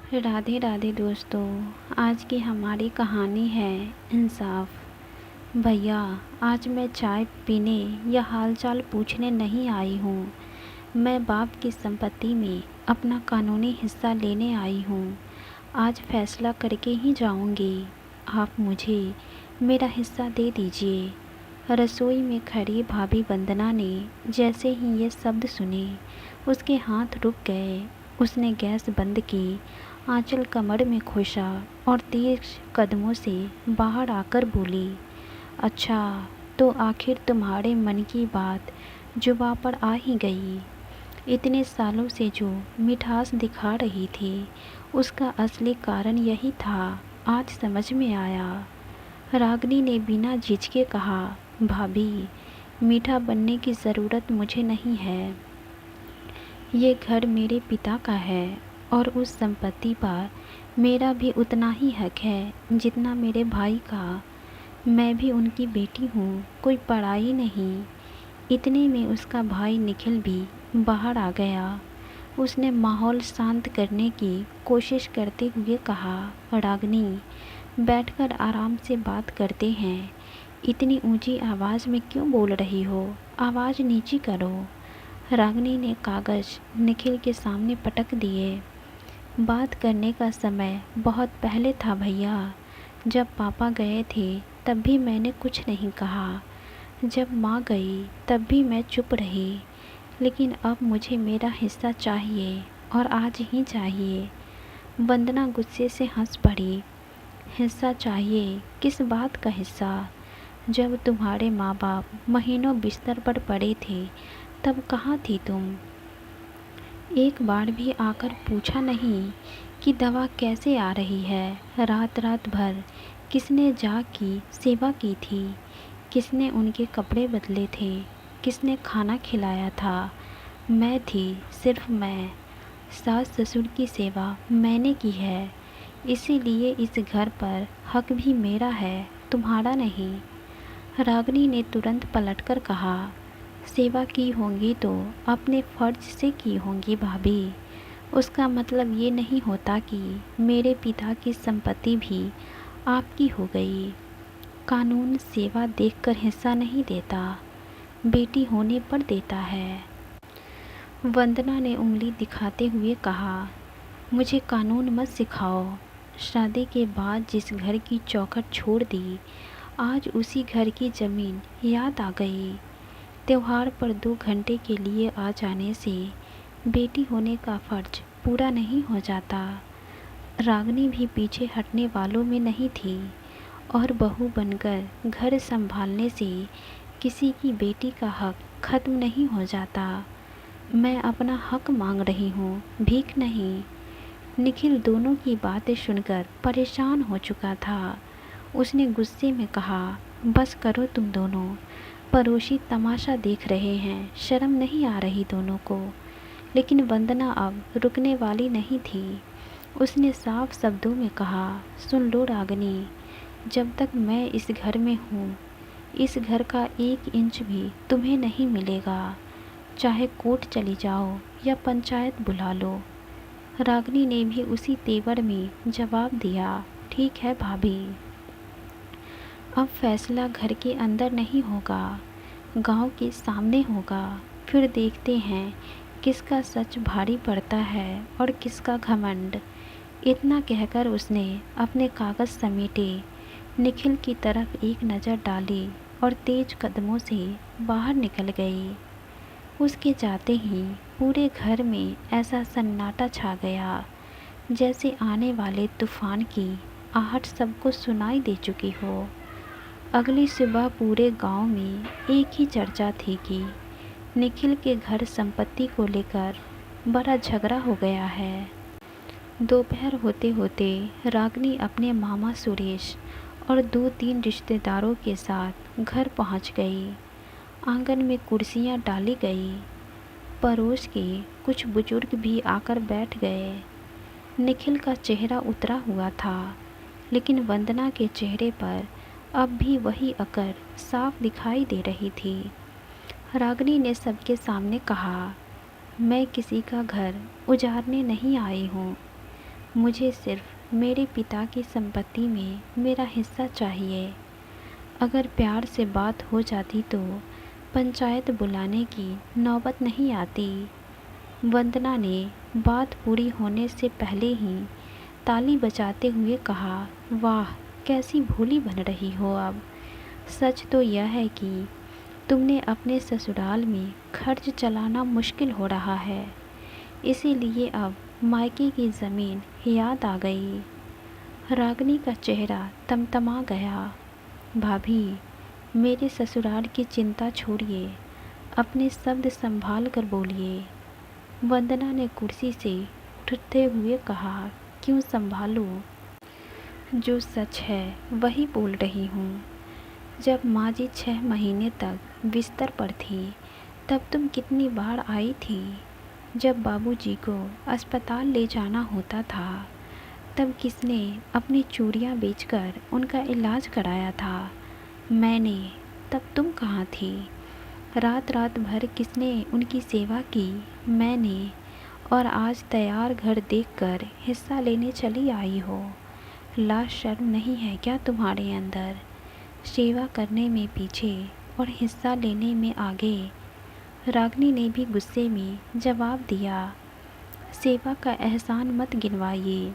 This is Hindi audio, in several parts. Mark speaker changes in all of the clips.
Speaker 1: राधे राधे दोस्तों। आज की हमारी कहानी है इंसाफ। भैया, आज मैं चाय पीने या हालचाल पूछने नहीं आई हूँ। मैं बाप की संपत्ति में अपना कानूनी हिस्सा लेने आई हूँ। आज फैसला करके ही जाऊँगी। आप मुझे मेरा हिस्सा दे दीजिए। रसोई में खड़ी भाभी वंदना ने जैसे ही ये शब्द सुने, उसके हाथ रुक गए। उसने गैस बंद की, आंचल कमर में खोसा और तेज कदमों से बाहर आकर बोली, अच्छा, तो आखिर तुम्हारे मन की बात जुबां पर आ ही गई। इतने सालों से जो मिठास दिखा रही थी, उसका असली कारण यही था। आज समझ में आया। रागिनी ने बिना झिझके कहा, भाभी, मीठा बनने की ज़रूरत मुझे नहीं है। ये घर मेरे पिता का है और उस संपत्ति पर मेरा भी उतना ही हक है जितना मेरे भाई का। मैं भी उनकी बेटी हूँ, कोई पराई नहीं। इतने में उसका भाई निखिल भी बाहर आ गया। उसने माहौल शांत करने की कोशिश करते हुए कहा, रागिनी, बैठकर आराम से बात करते हैं। इतनी ऊंची आवाज़ में क्यों बोल रही हो? आवाज़ नीची करो। रागिनी ने कागज़ निखिल के सामने पटक दिए। बात करने का समय बहुत पहले था भैया। जब पापा गए थे तब भी मैंने कुछ नहीं कहा। जब माँ गई तब भी मैं चुप रही। लेकिन अब मुझे मेरा हिस्सा चाहिए और आज ही चाहिए। वंदना गुस्से से हंस पड़ी। हिस्सा चाहिए? किस बात का हिस्सा? जब तुम्हारे माँ बाप महीनों बिस्तर पर पड़े थे तब कहाँ थी तुम? एक बार भी आकर पूछा नहीं कि दवा कैसे आ रही है? रात रात भर किसने जाग की सेवा की थी? किसने उनके कपड़े बदले थे? किसने खाना खिलाया था? मैं थी, सिर्फ मैं। सास ससुर की सेवा मैंने की है। इसीलिए इस घर पर हक भी मेरा है, तुम्हारा नहीं। रागिनी ने तुरंत पलटकर कहा, सेवा की होंगी तो अपने फ़र्ज से की होंगी भाभी। उसका मतलब ये नहीं होता कि मेरे पिता की संपत्ति भी आपकी हो गई। कानून सेवा देखकर हिस्सा नहीं देता, बेटी होने पर देता है। वंदना ने उंगली दिखाते हुए कहा, मुझे कानून मत सिखाओ। शादी के बाद जिस घर की चौखट छोड़ दी, आज उसी घर की ज़मीन याद आ गई। त्योहार पर 2 घंटे के लिए आ जाने से बेटी होने का फ़र्ज पूरा नहीं हो जाता। रागिनी भी पीछे हटने वालों में नहीं थी और बहू बनकर घर संभालने से किसी की बेटी का हक ख़त्म नहीं हो जाता। मैं अपना हक मांग रही हूँ, भीख नहीं। निखिल दोनों की बातें सुनकर परेशान हो चुका था। उसने गुस्से में कहा, बस करो तुम दोनों। पड़ोसी तमाशा देख रहे हैं, शर्म नहीं आ रही दोनों को? लेकिन वंदना अब रुकने वाली नहीं थी। उसने साफ शब्दों में कहा, सुन लो रागिनी, जब तक मैं इस घर में हूँ, इस घर का 1 इंच भी तुम्हें नहीं मिलेगा। चाहे कोर्ट चली जाओ या पंचायत बुला लो। रागिनी ने भी उसी तेवर में जवाब दिया, ठीक है भाभी। अब फैसला घर के अंदर नहीं होगा, गांव के सामने होगा। फिर देखते हैं किसका सच भारी पड़ता है और किसका घमंड। इतना कहकर उसने अपने कागज़ समेटे, निखिल की तरफ एक नज़र डाली और तेज कदमों से बाहर निकल गई। उसके जाते ही पूरे घर में ऐसा सन्नाटा छा गया जैसे आने वाले तूफान की आहट सबको सुनाई दे चुकी हो। अगली सुबह पूरे गांव में एक ही चर्चा थी कि निखिल के घर संपत्ति को लेकर बड़ा झगड़ा हो गया है। दोपहर होते होते रागिनी अपने मामा सुरेश और 2-3 रिश्तेदारों के साथ घर पहुंच गई। आंगन में कुर्सियां डाली गई। पड़ोस के कुछ बुजुर्ग भी आकर बैठ गए। निखिल का चेहरा उतरा हुआ था, लेकिन वंदना के चेहरे पर अब भी वही अकड़ साफ दिखाई दे रही थी। रागिनी ने सबके सामने कहा, मैं किसी का घर उजाड़ने नहीं आई हूँ। मुझे सिर्फ मेरे पिता की संपत्ति में मेरा हिस्सा चाहिए। अगर प्यार से बात हो जाती तो पंचायत बुलाने की नौबत नहीं आती। वंदना ने बात पूरी होने से पहले ही ताली बजाते हुए कहा, वाह, कैसी भोली बन रही हो अब। सच तो यह है कि तुमने अपने ससुराल में खर्च चलाना मुश्किल हो रहा है, इसीलिए अब मायके की ज़मीन याद आ गई। रागिनी का चेहरा तमतमा गया। भाभी, मेरे ससुराल की चिंता छोड़िए, अपने शब्द संभाल कर बोलिए। वंदना ने कुर्सी से उठते हुए कहा, क्यों संभालूं? जो सच है वही बोल रही हूँ। जब माँ जी 6 महीने तक बिस्तर पर थी तब तुम कितनी बार आई थी। जब बाबूजी को अस्पताल ले जाना होता था तब किसने अपनी चूड़ियाँ बेचकर उनका इलाज कराया था? मैंने। तब तुम कहाँ थी? रात रात भर किसने उनकी सेवा की? मैंने। और आज तैयार घर देखकर हिस्सा लेने चली आई हो। लाज शर्म नहीं है क्या तुम्हारे अंदर? सेवा करने में पीछे और हिस्सा लेने में आगे। रागिनी ने भी गुस्से में जवाब दिया, सेवा का एहसान मत गिनवाइए।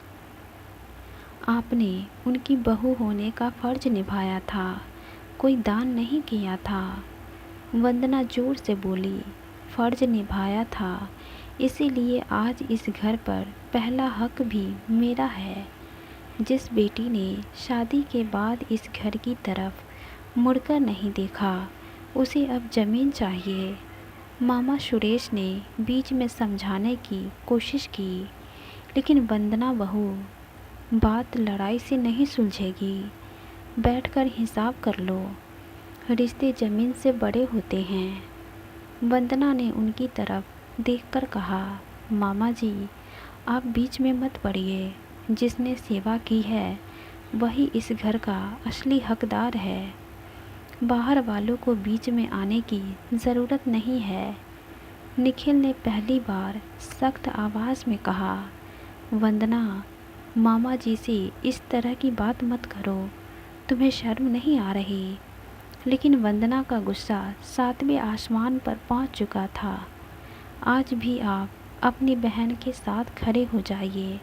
Speaker 1: आपने उनकी बहू होने का फ़र्ज निभाया था, कोई दान नहीं किया था। वंदना जोर से बोली, फ़र्ज निभाया था, इसीलिए आज इस घर पर पहला हक भी मेरा है। जिस बेटी ने शादी के बाद इस घर की तरफ मुड़कर नहीं देखा, उसे अब ज़मीन चाहिए। मामा सुरेश ने बीच में समझाने की कोशिश की, लेकिन वंदना बहू, बात लड़ाई से नहीं सुलझेगी। बैठकर हिसाब कर लो, रिश्ते ज़मीन से बड़े होते हैं। वंदना ने उनकी तरफ देखकर कहा, मामा जी, आप बीच में मत पड़िए। जिसने सेवा की है वही इस घर का असली हकदार है। बाहर वालों को बीच में आने की ज़रूरत नहीं है। निखिल ने पहली बार सख्त आवाज़ में कहा, वंदना, मामा जी से इस तरह की बात मत करो, तुम्हें शर्म नहीं आ रही? लेकिन वंदना का गुस्सा 7वें आसमान पर पहुंच चुका था। आज भी आप अपनी बहन के साथ खड़े हो जाइए।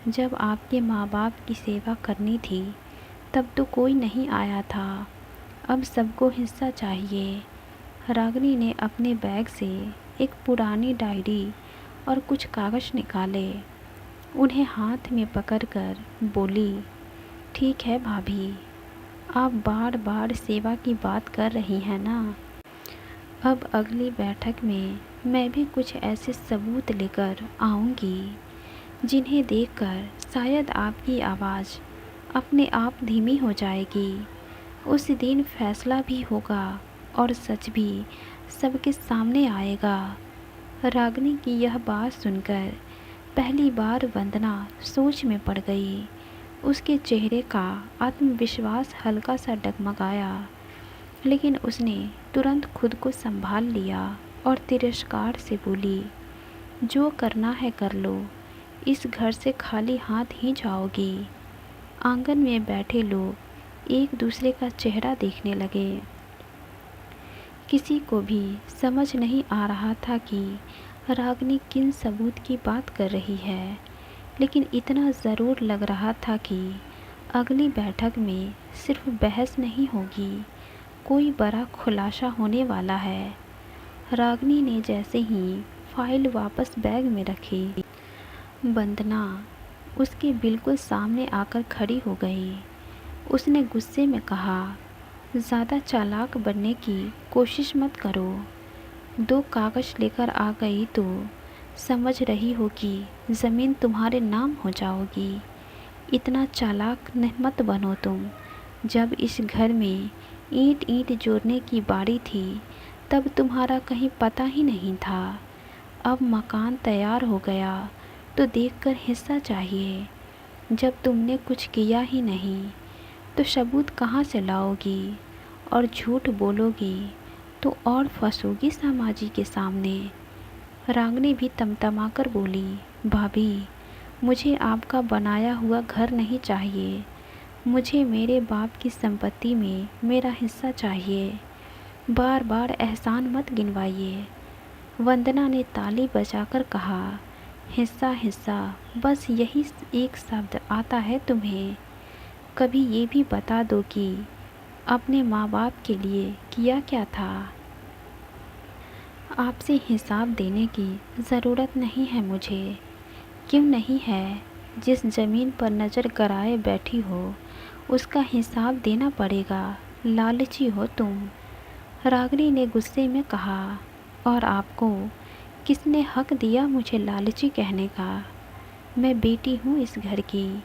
Speaker 1: जब आपके माँ बाप की सेवा करनी थी तब तो कोई नहीं आया था, अब सबको हिस्सा चाहिए। रागिनी ने अपने बैग से एक पुरानी डायरी और कुछ कागज़ निकाले, उन्हें हाथ में पकड़कर बोली, ठीक है भाभी, आप बार बार सेवा की बात कर रही हैं ना। अब अगली बैठक में मैं भी कुछ ऐसे सबूत लेकर आऊँगी जिन्हें देखकर शायद आपकी आवाज़ अपने आप धीमी हो जाएगी। उस दिन फैसला भी होगा और सच भी सबके सामने आएगा। रागिनी की यह बात सुनकर पहली बार वंदना सोच में पड़ गई। उसके चेहरे का आत्मविश्वास हल्का सा डगमगाया, लेकिन उसने तुरंत खुद को संभाल लिया और तिरस्कार से बोली, जो करना है कर लो, इस घर से खाली हाथ ही जाओगी। आंगन में बैठे लोग एक दूसरे का चेहरा देखने लगे। किसी को भी समझ नहीं आ रहा था कि रागिनी किन सबूत की बात कर रही है, लेकिन इतना ज़रूर लग रहा था कि अगली बैठक में सिर्फ बहस नहीं होगी, कोई बड़ा खुलासा होने वाला है। रागिनी ने जैसे ही फाइल वापस बैग में रखी, वंदना उसके बिल्कुल सामने आकर खड़ी हो गई। उसने गुस्से में कहा, ज़्यादा चालाक बनने की कोशिश मत करो। 2 कागज़ लेकर आ गई तो समझ रही हो कि ज़मीन तुम्हारे नाम हो जाओगी। इतना चालाक मत बनो तुम। जब इस घर में ईंट ईंट जोड़ने की बारी थी तब तुम्हारा कहीं पता ही नहीं था। अब मकान तैयार हो गया तो देखकर हिस्सा चाहिए। जब तुमने कुछ किया ही नहीं तो सबूत कहाँ से लाओगी? और झूठ बोलोगी तो और फंसोगी समाजी के सामने। रागिनी भी तमतमाकर बोली, भाभी, मुझे आपका बनाया हुआ घर नहीं चाहिए। मुझे मेरे बाप की संपत्ति में मेरा हिस्सा चाहिए। बार बार एहसान मत गिनवाइए। वंदना ने ताली बजाकर कहा, हिस्सा हिस्सा, बस यही एक शब्द आता है तुम्हें। कभी ये भी बता दो कि अपने माँ बाप के लिए किया क्या था। आपसे हिसाब देने की ज़रूरत नहीं है मुझे। क्यों नहीं है? जिस ज़मीन पर नज़र गड़ाए बैठी हो उसका हिसाब देना पड़ेगा। लालची हो तुम। रागिनी ने गुस्से में कहा। और आपको किसने हक दिया मुझे लालची कहने का? मैं बेटी हूँ इस घर की।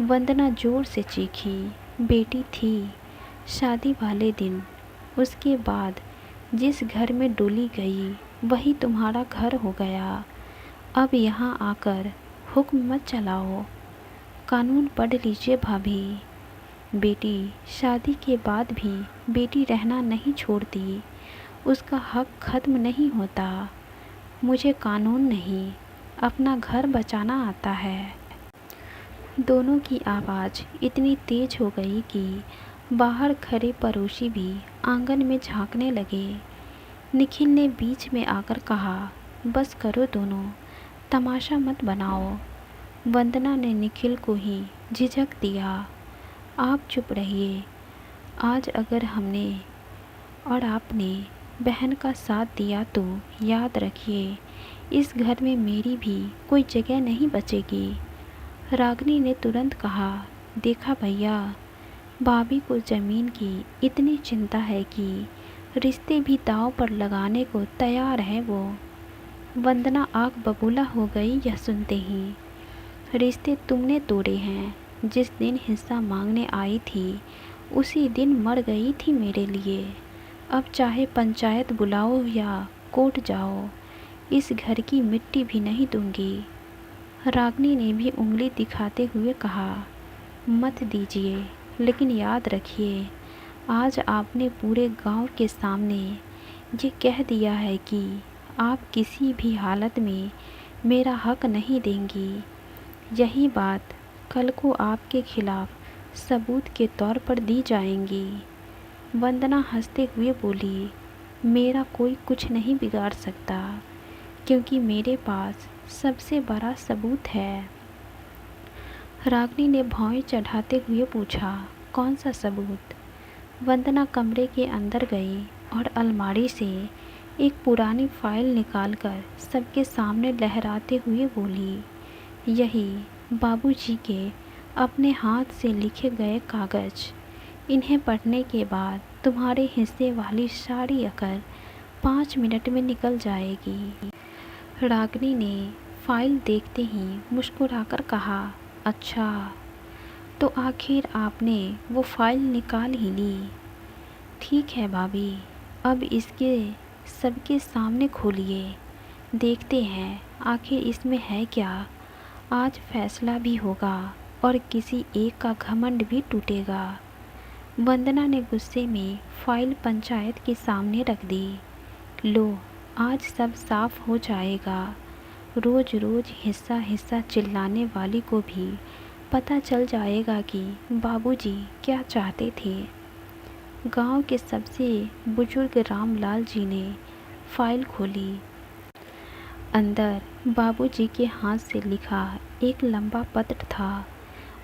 Speaker 1: वंदना जोर से चीखी। बेटी थी शादी वाले दिन। उसके बाद जिस घर में डोली गई वही तुम्हारा घर हो गया। अब यहाँ आकर हुक्म मत चलाओ। कानून पढ़ लीजिए भाभी। बेटी शादी के बाद भी बेटी रहना नहीं छोड़ती। उसका हक खत्म नहीं होता। मुझे कानून नहीं, अपना घर बचाना आता है। दोनों की आवाज़ इतनी तेज हो गई कि बाहर खड़े पड़ोसी भी आंगन में झांकने लगे। निखिल ने बीच में आकर कहा, बस करो दोनों, तमाशा मत बनाओ। वंदना ने निखिल को ही झिझक दिया। आप चुप रहिए। आज अगर हमने और आपने बहन का साथ दिया तो याद रखिए, इस घर में मेरी भी कोई जगह नहीं बचेगी। रागिनी ने तुरंत कहा, देखा भैया, भाभी को ज़मीन की इतनी चिंता है कि रिश्ते भी दांव पर लगाने को तैयार है वो। वंदना आग बबूला हो गई यह सुनते ही। रिश्ते तुमने तोड़े हैं। जिस दिन हिस्सा मांगने आई थी उसी दिन मर गई थी मेरे लिए। अब चाहे पंचायत बुलाओ या कोर्ट जाओ, इस घर की मिट्टी भी नहीं दूंगी। रागिनी ने भी उंगली दिखाते हुए कहा, मत दीजिए, लेकिन याद रखिए, आज आपने पूरे गांव के सामने ये कह दिया है कि आप किसी भी हालत में मेरा हक नहीं देंगी। यही बात कल को आपके खिलाफ सबूत के तौर पर दी जाएंगी। वंदना हंसते हुए बोली, मेरा कोई कुछ नहीं बिगाड़ सकता, क्योंकि मेरे पास सबसे बड़ा सबूत है। रागिनी ने भौएं चढ़ाते हुए पूछा, कौन सा सबूत? वंदना कमरे के अंदर गई और अलमारी से एक पुरानी फाइल निकालकर सबके सामने लहराते हुए बोली, यही बाबूजी के अपने हाथ से लिखे गए कागज़। इन्हें पढ़ने के बाद तुम्हारे हिस्से वाली सारी अकल 5 मिनट में निकल जाएगी। रागिनी ने फाइल देखते ही मुस्कुराकर कहा, अच्छा, तो आखिर आपने वो फाइल निकाल ही ली। ठीक है भाभी, अब इसके सबके सामने खोलिए, देखते हैं आखिर इसमें है क्या। आज फैसला भी होगा और किसी एक का घमंड भी टूटेगा। वंदना ने गुस्से में फाइल पंचायत के सामने रख दी। लो, आज सब साफ हो जाएगा। रोज़ रोज़ हिस्सा हिस्सा चिल्लाने वाली को भी पता चल जाएगा कि बाबूजी क्या चाहते थे। गांव के सबसे बुजुर्ग रामलाल जी ने फाइल खोली। अंदर बाबूजी के हाथ से लिखा एक लंबा पत्र था।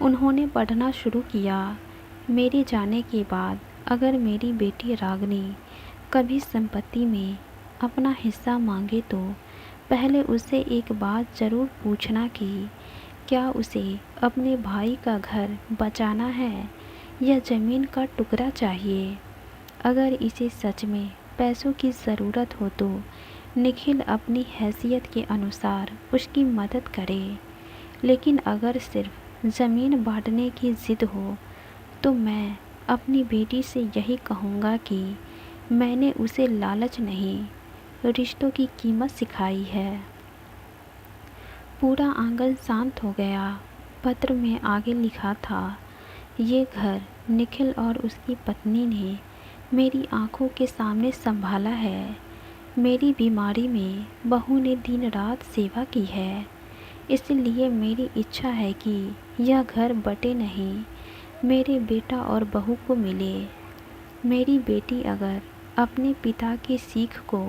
Speaker 1: उन्होंने पढ़ना शुरू किया। मेरे जाने के बाद अगर मेरी बेटी रागिनी कभी संपत्ति में अपना हिस्सा मांगे तो पहले उससे एक बात ज़रूर पूछना कि क्या उसे अपने भाई का घर बचाना है या ज़मीन का टुकड़ा चाहिए। अगर इसे सच में पैसों की ज़रूरत हो तो निखिल अपनी हैसियत के अनुसार उसकी मदद करे, लेकिन अगर सिर्फ ज़मीन बांटने की ज़िद हो तो मैं अपनी बेटी से यही कहूँगा कि मैंने उसे लालच नहीं, रिश्तों की कीमत सिखाई है। पूरा आंगन शांत हो गया। पत्र में आगे लिखा था, ये घर निखिल और उसकी पत्नी ने मेरी आंखों के सामने संभाला है। मेरी बीमारी में बहू ने दिन रात सेवा की है। इसलिए मेरी इच्छा है कि यह घर बटे नहीं, मेरे बेटा और बहू को मिले। मेरी बेटी अगर अपने पिता की सीख को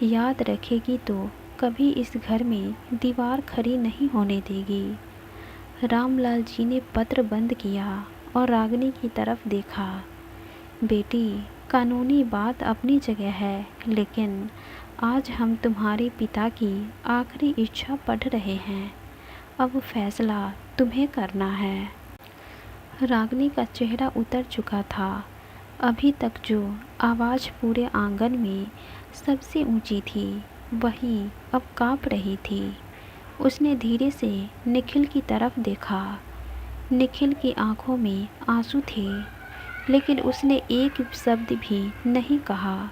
Speaker 1: याद रखेगी तो कभी इस घर में दीवार खड़ी नहीं होने देगी। रामलाल जी ने पत्र बंद किया और रागिनी की तरफ देखा। बेटी, कानूनी बात अपनी जगह है, लेकिन आज हम तुम्हारे पिता की आखिरी इच्छा पढ़ रहे हैं। अब फैसला तुम्हें करना है। रागिनी का चेहरा उतर चुका था। अभी तक जो आवाज़ पूरे आंगन में सबसे ऊंची थी, वही अब काँप रही थी। उसने धीरे से निखिल की तरफ देखा। निखिल की आंखों में आंसू थे, लेकिन उसने एक शब्द भी नहीं कहा,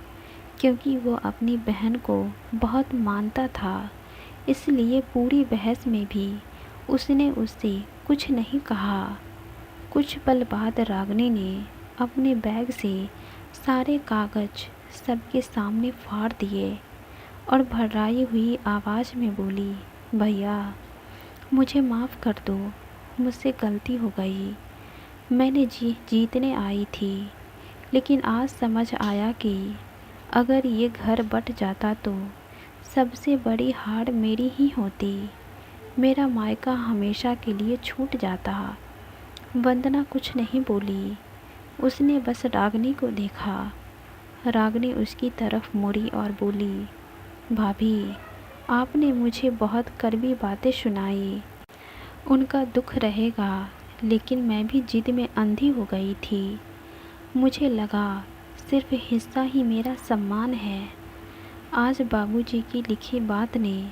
Speaker 1: क्योंकि वो अपनी बहन को बहुत मानता था। इसलिए पूरी बहस में भी उसने उससे कुछ नहीं कहा। कुछ पल बाद रागिनी ने अपने बैग से सारे कागज़ सबके सामने फाड़ दिए और भर्राई हुई आवाज़ में बोली, भैया, मुझे माफ़ कर दो, मुझसे गलती हो गई। मैंने जीतने आई थी, लेकिन आज समझ आया कि अगर ये घर बट जाता तो सबसे बड़ी हार मेरी ही होती। मेरा मायका हमेशा के लिए छूट जाता। वंदना कुछ नहीं बोली। उसने बस रागिनी को देखा। रागिनी उसकी तरफ मुड़ी और बोली, भाभी, आपने मुझे बहुत कड़वी बातें सुनाई। उनका दुख रहेगा, लेकिन मैं भी जिद में अंधी हो गई थी। मुझे लगा सिर्फ हिस्सा ही मेरा सम्मान है। आज बाबूजी की लिखी बात ने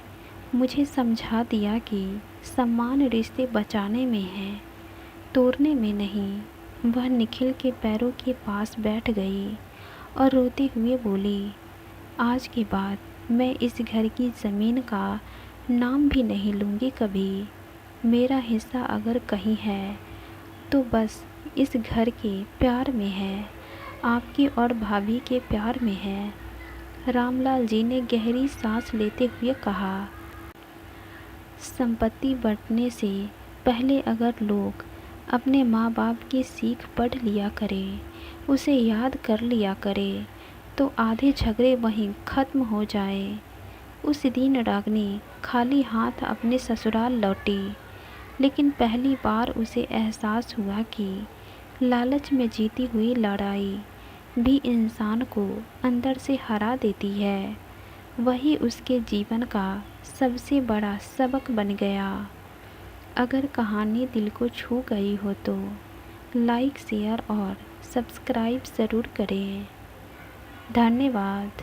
Speaker 1: मुझे समझा दिया कि सम्मान रिश्ते बचाने में है, तोड़ने में नहीं। वह निखिल के पैरों के पास बैठ गई और रोते हुए बोली, आज के बाद मैं इस घर की ज़मीन का नाम भी नहीं लूँगी कभी। मेरा हिस्सा अगर कहीं है तो बस इस घर के प्यार में है, आपकी और भाभी के प्यार में है। रामलाल जी ने गहरी सांस लेते हुए कहा, संपत्ति बंटने से पहले अगर लोग अपने माँ बाप की सीख पढ़ लिया करें, उसे याद कर लिया करें, तो आधे झगड़े वहीं ख़त्म हो जाए। उस दिन रागिनी खाली हाथ अपने ससुराल लौटी, लेकिन पहली बार उसे एहसास हुआ कि लालच में जीती हुई लड़ाई भी इंसान को अंदर से हरा देती है। वही उसके जीवन का सबसे बड़ा सबक बन गया। अगर कहानी दिल को छू गई हो तो लाइक, शेयर और सब्सक्राइब ज़रूर करें। धन्यवाद।